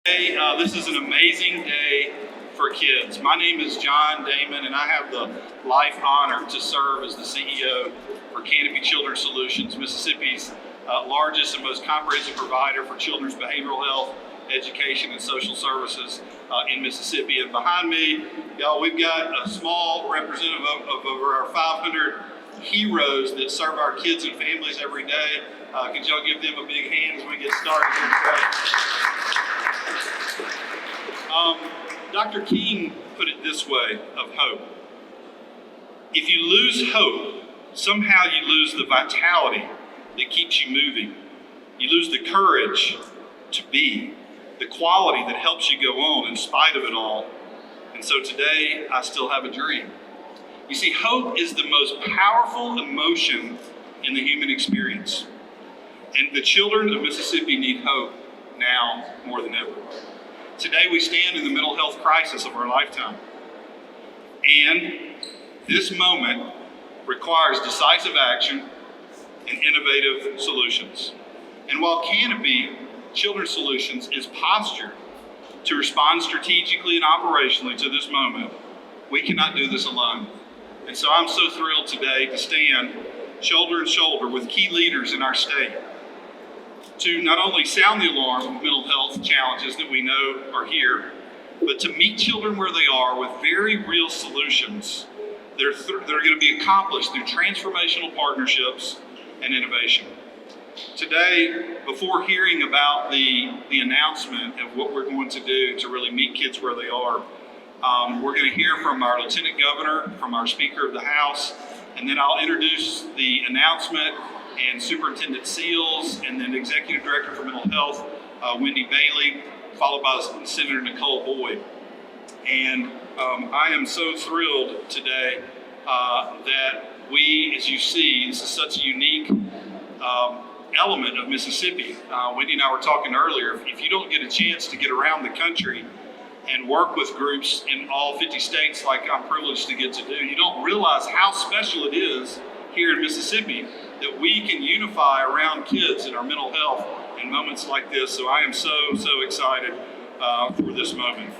Hey, this is an amazing day for kids. My name is John Damon, and I have the life honor to serve as the CEO for Canopy Children's Solutions, Mississippi's largest and most comprehensive provider for children's behavioral health, education, and social services in Mississippi. And behind me, y'all, we've got a small representative of over our 500 heroes that serve our kids and families every day. Could y'all give them a big hand as we get started here today? Dr. King put it this way of hope. If you lose hope, somehow you lose the vitality that keeps you moving. You lose the courage to be, the quality that helps you go on in spite of it all. And so today, I still have a dream. You see, hope is the most powerful emotion in the human experience. And the children of Mississippi need hope now more than ever. Today we stand in the mental health crisis of our lifetime. And this moment requires decisive action and innovative solutions. And while Canopy Children's Solutions is postured to respond strategically and operationally to this moment, we cannot do this alone. And so I'm so thrilled today to stand shoulder to shoulder with key leaders in our state to not only sound the alarm of mental health challenges that we know are here, but to meet children where they are with very real solutions that are going to be accomplished through transformational partnerships and innovation. Today, before hearing about the announcement of what we're going to do to really meet kids where they are, we're going to hear from our Lieutenant Governor, from our Speaker of the House, and then I'll introduce the announcement and Superintendent Seals, and then Executive Director for Mental Health, Wendy Bailey, followed by Senator Nicole Boyd. And I am so thrilled today that we, as you see, this is such a unique element of Mississippi. Wendy and I were talking earlier, if you don't get a chance to get around the country and work with groups in all 50 states like I'm privileged to get to do, you don't realize how special it is here in Mississippi that we can unify around kids and our mental health in moments like this. So I am so excited for this moment.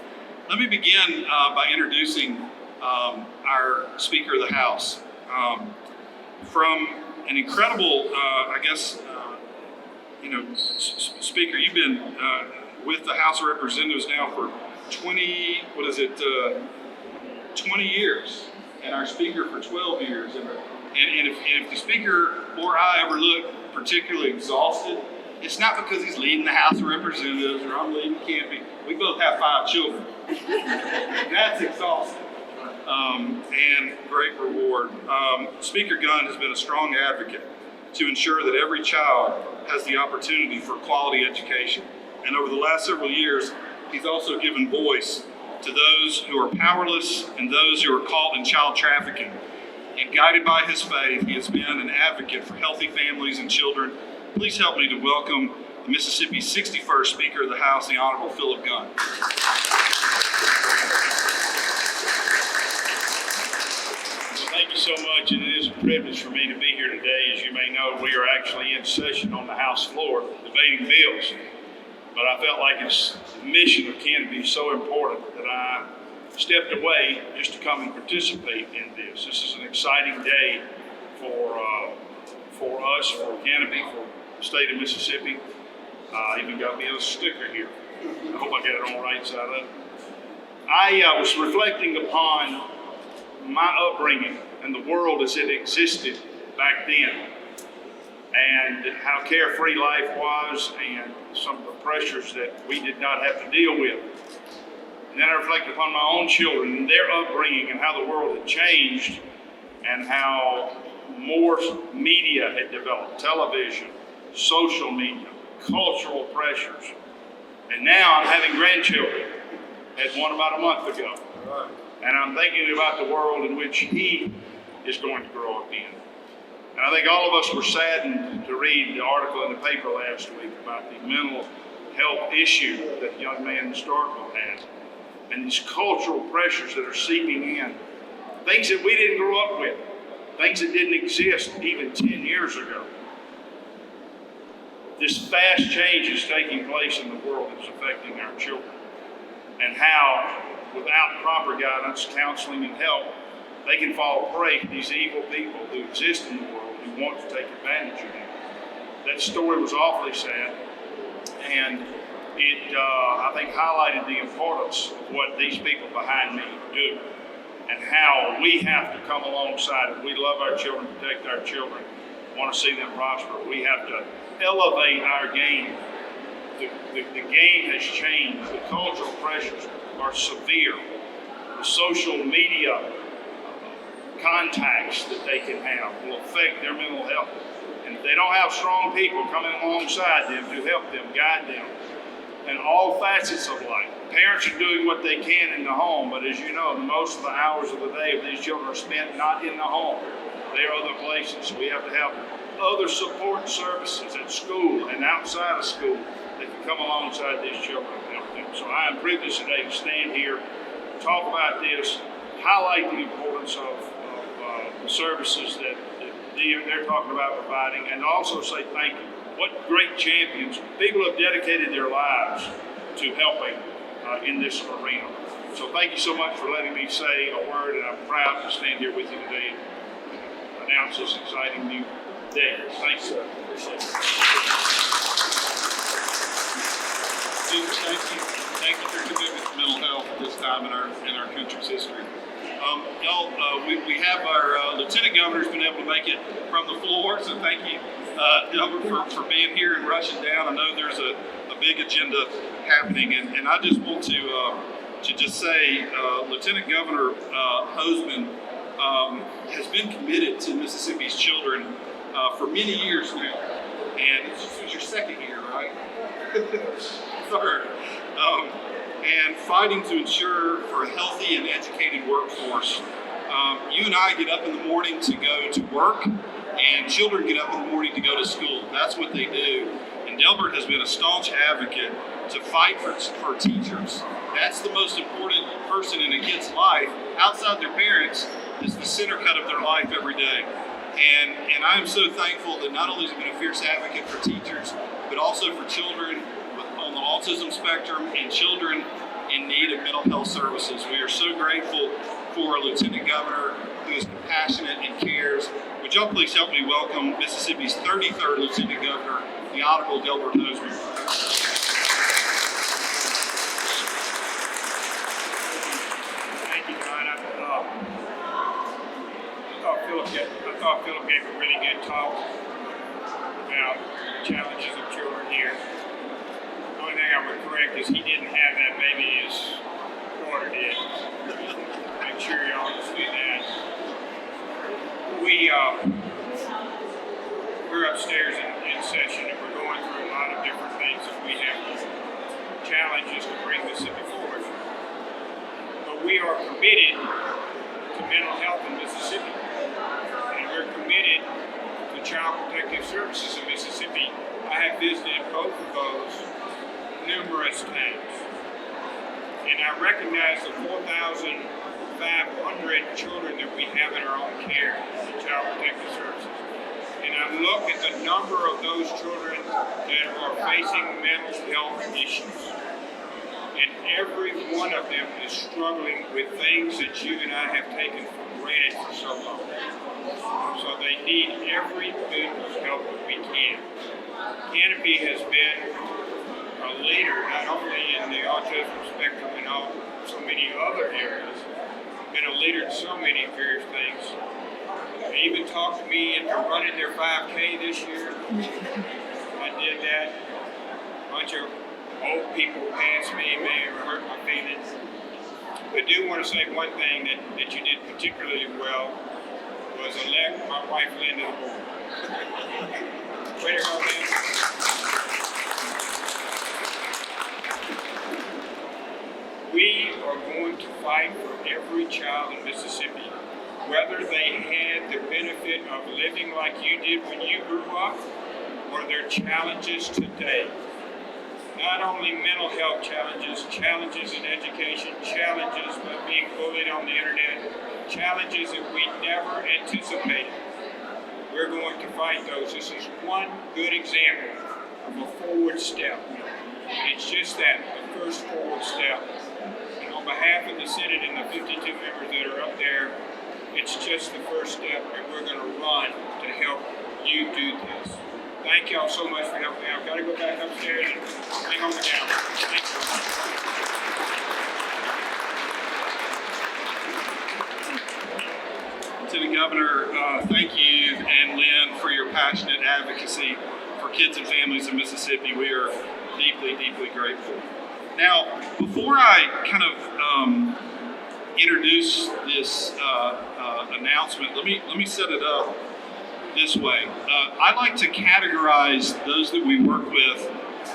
Let me begin by introducing our Speaker of the House. From an incredible, Speaker, you've been with the House of Representatives now for 20 years, and our Speaker for 12 years. And if the Speaker or I ever look particularly exhausted, it's not because he's leading the House of Representatives or I'm leading Canopy. We both have 5 children. That's exhausting and great reward. Speaker Gunn has been a strong advocate to ensure that every child has the opportunity for quality education. And over the last several years, he's also given voice to those who are powerless and those who are caught in child trafficking. And guided by his faith, he has been an advocate for healthy families and children. Please help me to welcome the Mississippi's 61st Speaker of the House, the Honorable Philip Gunn. Thank you so much, and it is a privilege for me to be here today. As you may know, we are actually in session on the House floor debating bills. But I felt like the mission of Canopy is so important that I stepped away just to come and participate in this. This is an exciting day for us, for Canopy, for the state of Mississippi. Even got me a sticker here. I hope I got it on the right side of it. I was reflecting upon my upbringing and the world as it existed back then, and how carefree life was, and some of the pressures that we did not have to deal with. And then I reflected upon my own children and their upbringing and how the world had changed and how more media had developed, television, social media, cultural pressures. And now I'm having grandchildren. I had one about a month ago. And I'm thinking about the world in which he is going to grow up in. And I think all of us were saddened to read the article in the paper last week about the mental health issue that the young man in Starkville had. And these cultural pressures that are seeping in. Things that we didn't grow up with. Things that didn't exist even 10 years ago. this fast change is taking place in the world that is affecting our children, and how, without proper guidance, counseling, and help, they can fall prey to these evil people who exist in the world who want to take advantage of them. That story was awfully sad, and it, I think, highlighted the importance of what these people behind me do, and how we have to come alongside them. We love our children, protect our children, want to see them prosper. We have to elevate our game. The game has changed. The cultural pressures are severe. The social media contacts that they can have will affect their mental health. And if they don't have strong people coming alongside them to help them, guide them, in all facets of life. Parents are doing what they can in the home, but as you know, most of the hours of the day of these children are spent not in the home. They are other places. So we have to have other support services at school and outside of school that can come alongside these children and help them. So I am privileged today to stand here, talk about this, highlight the importance of the services that they're talking about providing, and also say thank you. What great champions. People have dedicated their lives to helping in this arena. So thank you so much for letting me say a word, and I'm proud to stand here with you today and announce this exciting new day. Thanks, sir. Appreciate it. Thank you for your commitment to mental health at this time in our country's history. We have our Lieutenant Governor's been able to make it from the floor, so thank you, Delbert, for being here and rushing down. I know there's a big agenda happening, and I just want to just say, Lieutenant Governor Hosemann has been committed to Mississippi's children for many years now, and this is your second year, right? Third. And fighting to ensure for a healthy and educated workforce. You and I get up in the morning to go to work, and children get up in the morning to go to school. That's what they do. And Delbert has been a staunch advocate to fight for teachers. That's the most important person in a kid's life, outside their parents, is the center cut of their life every day. And I am so thankful that not only has he been a fierce advocate for teachers, but also for children on the autism spectrum and children in need of mental health services. We are so grateful for a Lieutenant Governor who is compassionate and cares. Would y'all please help me welcome Mississippi's 33rd Lieutenant Governor, the Honorable Delbert Hosemann. Thank you, John. I thought Philip gave a really good talk about the challenges of children here. The only thing I would correct is he didn't have that baby, his daughter did. Make sure y'all understand that. We're upstairs in session, and we're going through a lot of different things that we have challenges to bring Mississippi forward. But we are committed to mental health in Mississippi, and we're committed to Child Protective Services in Mississippi. I have visited both of those numerous times, and I recognize the 4,500 children that we have in our own care in Child Protective Services. And I look at the number of those children that are facing mental health issues. And every one of them is struggling with things that you and I have taken for granted for so long. So they need every bit of help that we can. Canopy has been a leader, not only in the autism spectrum and so many other areas, been a leader in so many various things. They even talked to me into running their 5K this year. I did that. A bunch of old people passed me, may have hurt my feelings. I do want to say one thing that you did particularly well was elect my wife Linda to the board. Way to go, man. We are going to fight for every child in Mississippi, whether they had the benefit of living like you did when you grew up, or their challenges today. Not only mental health challenges, challenges in education, challenges by being bullied on the internet, challenges that we never anticipated. We're going to fight those. This is one good example of a forward step. It's just that, the first forward step. And on behalf of the Senate and the 52 members that are up there, it's just the first step, and we're going to run to help you do this. Thank y'all so much for helping me out. I've got to go back upstairs and hang on the down. Thank you. Lieutenant Governor, thank you and Lynn for your passionate advocacy for kids and families in Mississippi. We are deeply, deeply grateful. Now, before I kind of introduce this announcement, let me set it up this way. I like to categorize those that we work with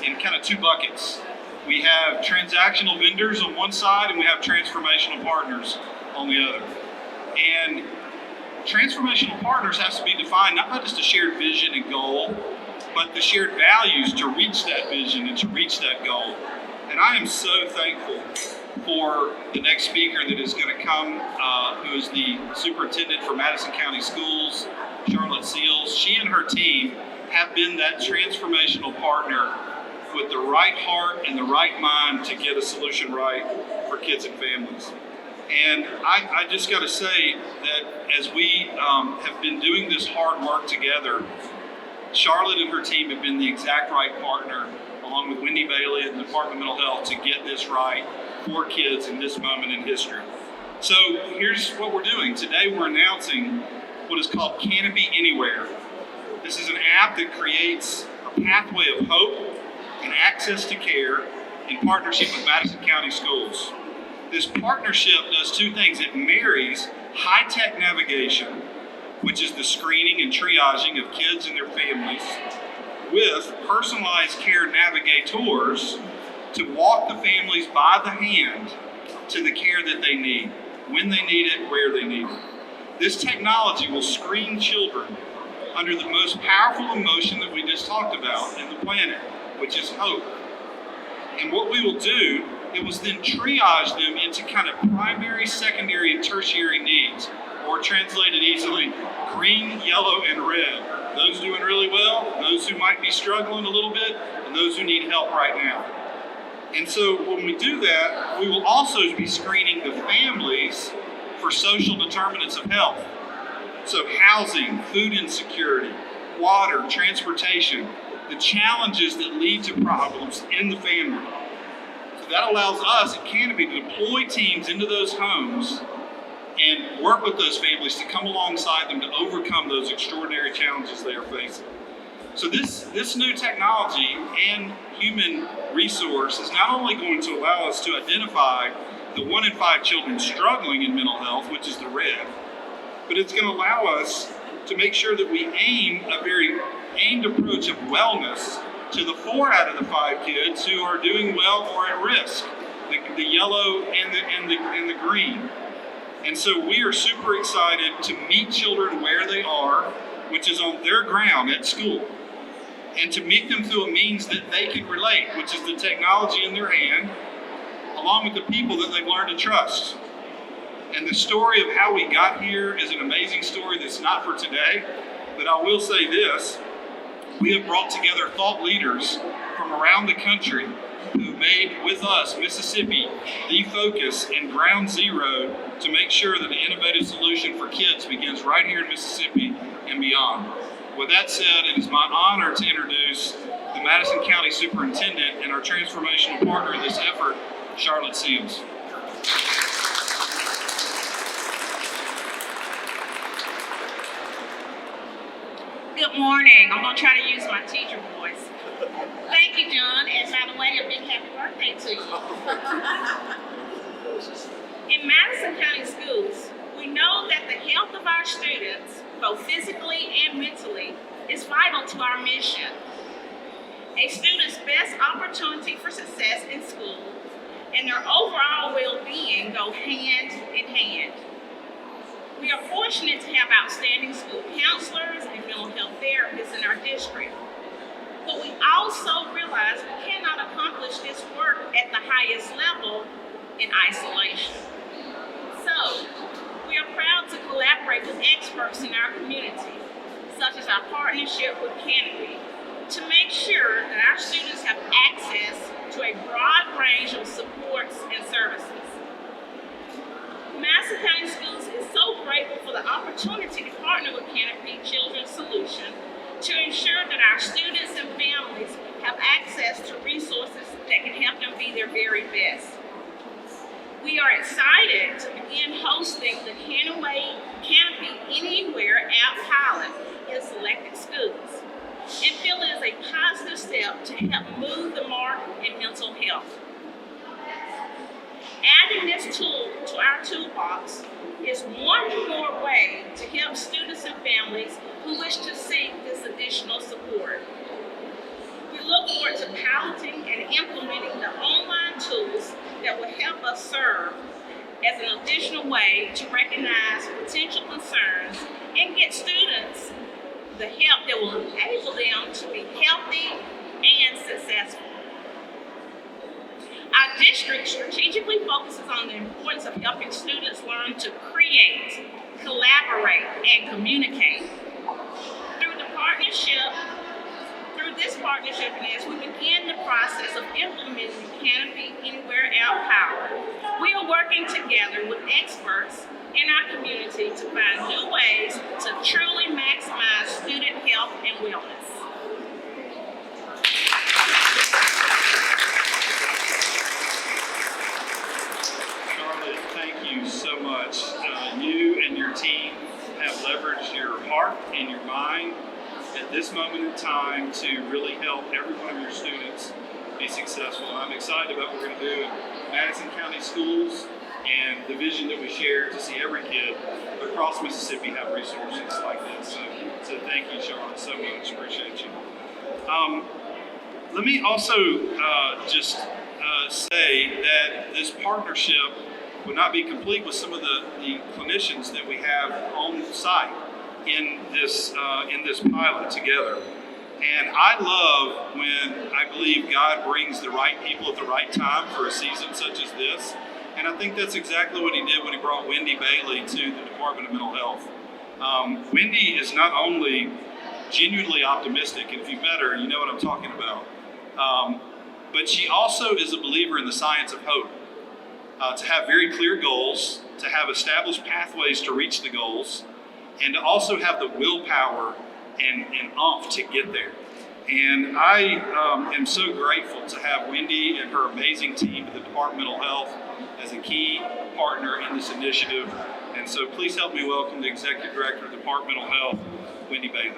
in kind of two buckets. We have transactional vendors on one side, and we have transformational partners on the other. And transformational partners has to be defined not by just a shared vision and goal, but the shared values to reach that vision and to reach that goal. And I am so thankful for the next speaker that is going to come, who is the superintendent for Madison County Schools, Charlotte Seals. She and her team have been that transformational partner with the right heart and the right mind to get a solution right for kids and families. And I just got to say that as we have been doing this hard work together, Charlotte and her team have been the exact right partner, along with Wendy Bailey and the Department of Mental Health, to get this right for kids in this moment in history. So here's what we're doing. Today we're announcing what is called Canopy Anywhere. This is an app that creates a pathway of hope and access to care in partnership with Madison County Schools. This partnership does two things. It marries high-tech navigation, which is the screening and triaging of kids and their families, with personalized care navigators to walk the families by the hand to the care that they need, when they need it, where they need it. This technology will screen children under the most powerful emotion that we just talked about in the planet, which is hope. And what we will do, it was then triage them into kind of primary, secondary, and tertiary needs, or translated easily, green, yellow, and red. Those doing really well, those who might be struggling a little bit, and those who need help right now. And so when we do that, we will also be screening the families for social determinants of health. So housing, food insecurity, water, transportation, the challenges that lead to problems in the family. So that allows us at Canopy to deploy teams into those homes and work with those families to come alongside them to overcome those extraordinary challenges they are facing. So this new technology and human resource is not only going to allow us to identify the 1 in 5 children struggling in mental health, which is the red, but it's going to allow us to make sure that we aim a very aimed approach of wellness to the 4 out of the 5 kids who are doing well or at risk, the yellow and the green. And so we are super excited to meet children where they are, which is on their ground at school, and to meet them through a means that they can relate, which is the technology in their hand, along with the people that they've learned to trust. And the story of how we got here is an amazing story that's not for today, but I will say this: we have brought together thought leaders from around the country who made with us Mississippi the focus and ground zero to make sure that an innovative solution for kids begins right here in Mississippi and beyond. With that said, it is my honor to introduce the Madison County Superintendent and our transformational partner in this effort, Charlotte Seals. Good morning. I'm going to try to use my teacher voice. Thank you, John. And by the way, a big happy birthday to you. In Madison County Schools, we know that the health of our students, both physically and mentally, is vital to our mission. A student's best opportunity for success in school and their overall well-being go hand in hand. We are fortunate to have outstanding school counselors and mental health therapists in our district. But we also realize we cannot accomplish this work at the highest level in isolation. So, we are proud to collaborate with experts in our community, such as our partnership with Canopy, to make sure that our students have access to a broad range of supports and services. Madison County Schools is so grateful for the opportunity to partner with Canopy Children's Solution to ensure that our students and families have access to resources that can help them be their very best. We are excited to begin hosting the Canopy Anywhere app pilot in selected schools and feel it is a positive step to help move the mark in mental health. Adding this tool to our toolbox is one more way to help students and families who wish to seek this additional support. We look forward to piloting and implementing the online tools that will help us serve as an additional way to recognize potential concerns and get students the help that will enable them to be healthy and successful. Our district strategically focuses on the importance of helping students learn to create, collaborate, and communicate. Through this partnership, and as we begin the process of implementing Canopy Anywhere app power, we are working together with experts in our community to find new ways to truly maximize student health and wellness. Charlotte, thank you so much. You and your team have leveraged your heart and your mind at this moment in time to really help every one of your students be successful. And I'm excited about what we're going to do in Madison County Schools and the vision that we share to see every kid across Mississippi have resources like this. So thank you, Charlotte, so much. Appreciate you. Let me also just say that this partnership would not be complete with some of the clinicians that we have on site in this pilot together. And I love when I believe God brings the right people at the right time for a season such as this. And I think that's exactly what he did when he brought Wendy Bailey to the Department of Mental Health. Wendy is not only genuinely optimistic, and if you met her, you know what I'm talking about, but she also is a believer in the science of hope. To have very clear goals, to have established pathways to reach the goals, and to also have the willpower and oomph to get there. And I am so grateful to have Wendy and her amazing team at the Department of Mental Health as a key partner in this initiative. And so please help me welcome the Executive Director of the Department of Mental Health, Wendy Bailey.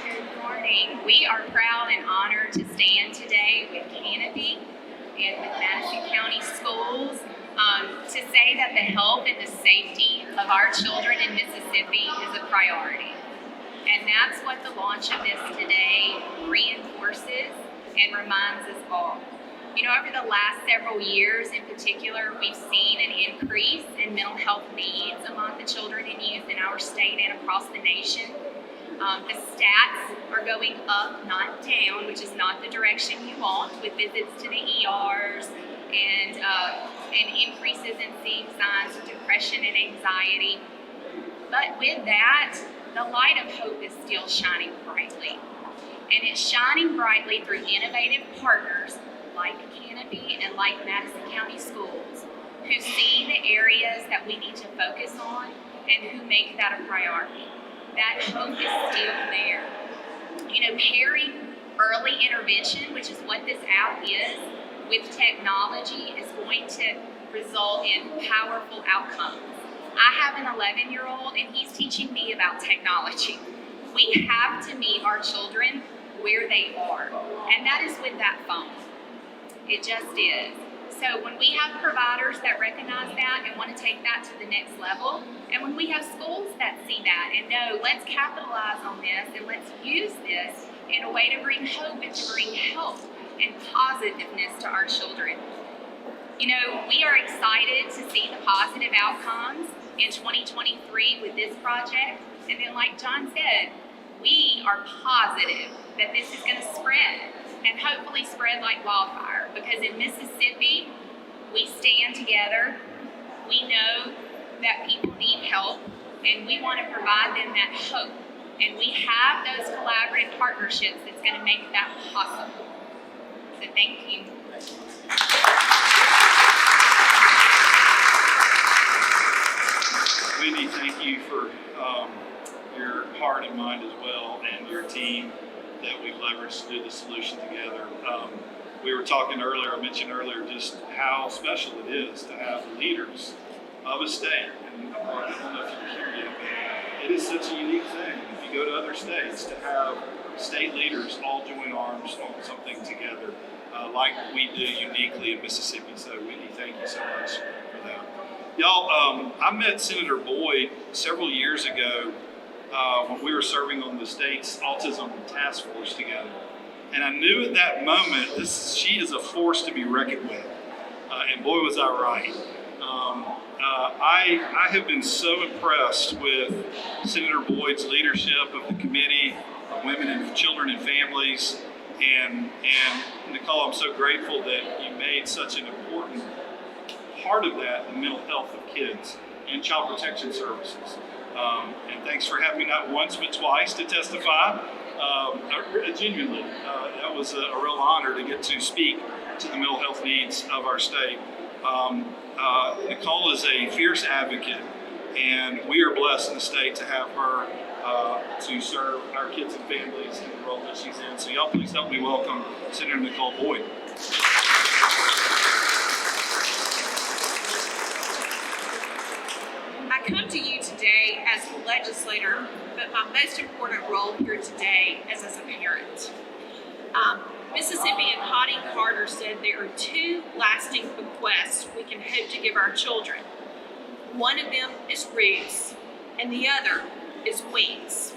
Good morning. We are proud and honored to stand today with Canopy and with Madison County Schools to say that the health and the safety of our children in Mississippi is a priority. And that's what the launch of this today reinforces and reminds us all. You know, over the last several years in particular, we've seen an increase in mental health needs among the children and youth in our state and across the nation. The stats are going up, not down, which is not the direction you want, with visits to the ERs and increases in seeing signs of depression and anxiety. But with that, the light of hope is still shining brightly. And it's shining brightly through innovative partners like Canopy and like Madison County Schools, who see the areas that we need to focus on and who make that a priority. That hope is still there. You know, pairing early intervention, which is what this app is, with technology is going to result in powerful outcomes. I have an 11-year-old and he's teaching me about technology. We have to meet our children where they are, and that is with that phone. It just is. So when we have providers that recognize that and want to take that to the next level, and when we have schools that see that and know, let's capitalize on this and let's use this in a way to bring hope and to bring help and positiveness to our children. You know, we are excited to see the positive outcomes in 2023 with this project. And then like John said, we are positive that this is going to spread and hopefully spread like wildfire, because in Mississippi, we stand together. We know that people need help and we want to provide them that hope. And we have those collaborative partnerships that's going to make that possible. So thank you. Wendy, thank you for your heart and mind as well, and your team that we've leveraged to do the solution together. We were talking earlier, I mentioned earlier just how special it is to have leaders of a state. And I don't know if you can hear yet, but it is such a unique thing. If you go to other states, to have state leaders all join arms on something together, like we do uniquely in Mississippi. So Wendy, thank you so much for that. Y'all, I met Senator Boyd several years ago when we were serving on the state's autism task force together. And I knew at that moment, she is a force to be reckoned with. And boy, was I right. I have been so impressed with Senator Boyd's leadership of the Committee of Women and Children and Families. And Nicole, I'm so grateful that you made such an important part of that, the mental health of kids and child protection services. And thanks for having me not once but twice to testify. Genuinely, that was a real honor to get to speak to the mental health needs of our state. Nicole is a fierce advocate, and we are blessed in the state to have her to serve our kids and families in the role that she's in. So y'all please help me welcome Senator Nicole Boyd. I come to you today as a legislator, but my most important role here today is as a parent. Mississippian Hottie Carter said there are two lasting bequests we can hope to give our children. One of them is roots, and the other is wings.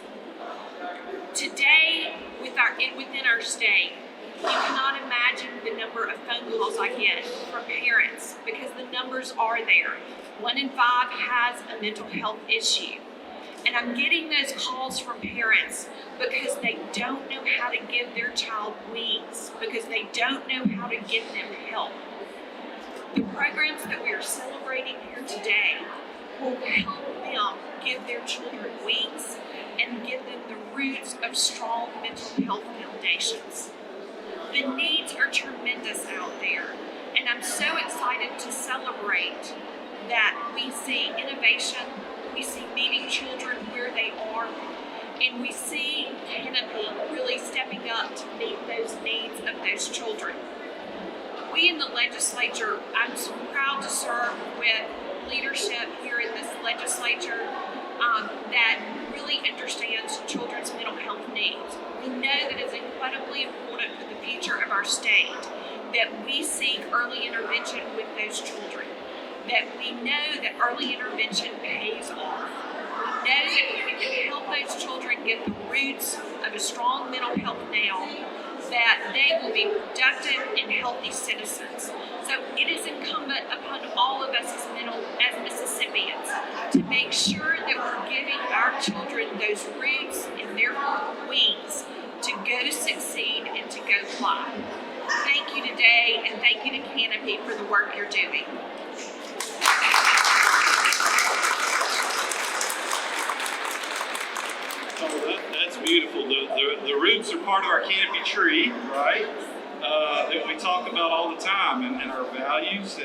Today, within our state, you cannot imagine the number of phone calls I get from parents, because the numbers are there. 1 in 5 has a mental health issue. And I'm getting those calls from parents because they don't know how to give their child wings, because they don't know how to get them help. The programs that we are celebrating here today will help them give their children wings and give them the roots of strong mental health foundations. The needs are tremendous out there, and I'm so excited to celebrate that we see innovation, we see meeting children where they are, and we see Canopy really stepping up to meet those needs of those children. We in the legislature, I'm so proud to serve with leadership here in this legislature that really understands children's mental health needs. We know that it's incredibly important for the future of our state that we seek early intervention with those children, that we know that early intervention pays off. We know that if we can help those children get the roots of a strong mental health now, that they will be productive and healthy citizens. So it is incumbent upon all of us as Mississippians to make sure that we're giving our children those roots and therefore wings to go succeed and to go fly. Thank you today, and thank you to Canopy for the work you're doing. Oh, that's beautiful. The roots are part of our canopy tree, right? That we talk about all the time, and our values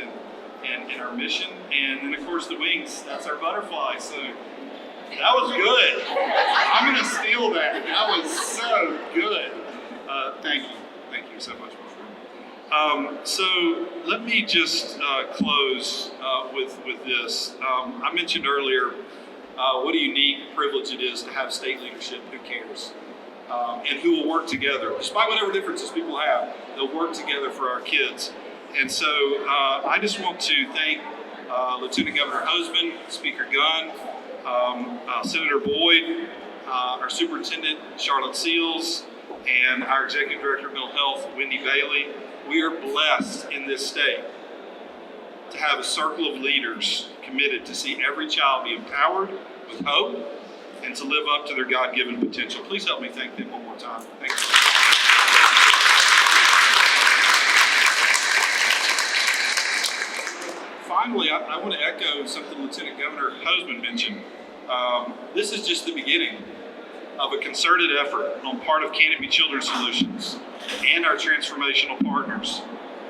and our mission. And then, of course, the wings, that's our butterfly. So that was good. I'm going to steal that. That was so good. Thank you. Thank you so much, my friend. So let me just close with this. I mentioned earlier what a unique privilege it is to have state leadership who cares and who will work together. Despite whatever differences people have, they'll work together for our kids. And so I just want to thank Lieutenant Governor Hosemann, Speaker Gunn, Senator Boyd, our Superintendent, Charlotte Seals, and our Executive Director of Mental Health, Wendy Bailey. We are blessed in this state to have a circle of leaders committed to see every child be empowered with hope and to live up to their God-given potential. Please help me thank them one more time. Thank you. Finally, I want to echo something Lieutenant Governor Hosemann mentioned. This is just the beginning of a concerted effort on part of Canopy Children's Solutions and our transformational partners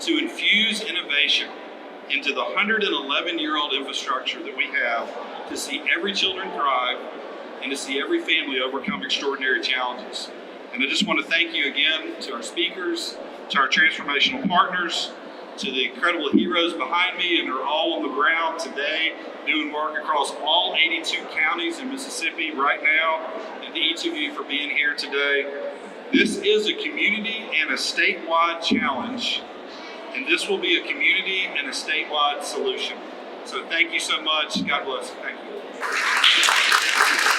to infuse innovation into the 111-year-old infrastructure that we have to see every children thrive and to see every family overcome extraordinary challenges. And I just want to thank you again to our speakers, to our transformational partners, to the incredible heroes behind me, and they're all on the ground today doing work across all 82 counties in Mississippi right now, and to each of you for being here today. This is a community and a statewide challenge, and this will be a community and a statewide solution. So thank you so much. God bless. Thank you.